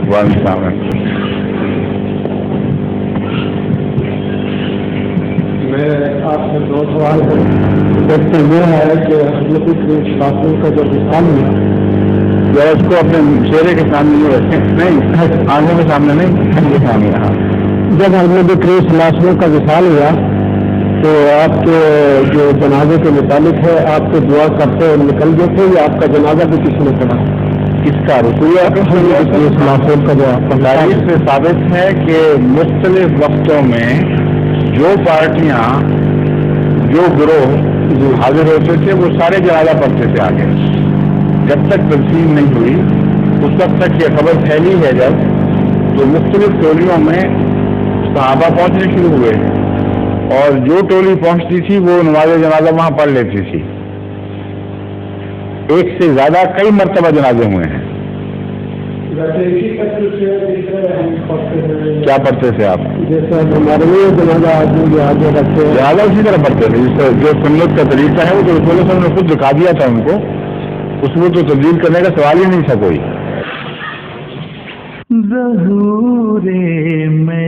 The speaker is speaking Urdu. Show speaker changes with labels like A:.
A: میں آپ سے دو سوال کرتے یہ ہے کہ حضرت شاطر کا جو مثال ہے
B: یا اس کو اپنے چہرے کے سامنے نہیں رکھیں، نہیں آنکھوں کے سامنے نہیں، کے سامنے. ہاں
A: جب حضرت کریم شاطر کا مثال ہوا تو آپ کے جو جنازے کے متعلق ہے آپ کو دعا کرتے ہوئے نکل گئے تھے یا آپ کا جنازہ بھی کسی نے پڑھا؟
B: کس کا رسول
A: کا جو
B: تاریخ سے ثابت ہے کہ مختلف وقتوں میں جو پارٹیاں جو گروہ حاضر ہوتے تھے وہ سارے جنازہ پڑھتے تھے آگے، جب تک تقسیم نہیں ہوئی اس وقت تک یہ خبر پھیلی ہے جب تو مختلف ٹولیوں میں صحابہ پہنچنے شروع ہوئے اور جو ٹولی پہنچتی تھی وہ نماز جنازہ وہاں پڑھ لیتی تھی. ایک سے زیادہ کئی مرتبہ جنازے ہوئے ہیں. کیا پڑھتے تھے آپ؟
A: جیسے ہمارے جنازہ
B: اسی طرح پڑھتے تھے جس طرح جو سنت کا طریقہ ہے وہ تو رسول اللہ صلی اللہ علیہ وسلم نے خود دکھا دیا تھا ان کو، اس میں تو تبدیل کرنے کا سوال ہی نہیں تھا کوئی.
C: ظہور مہ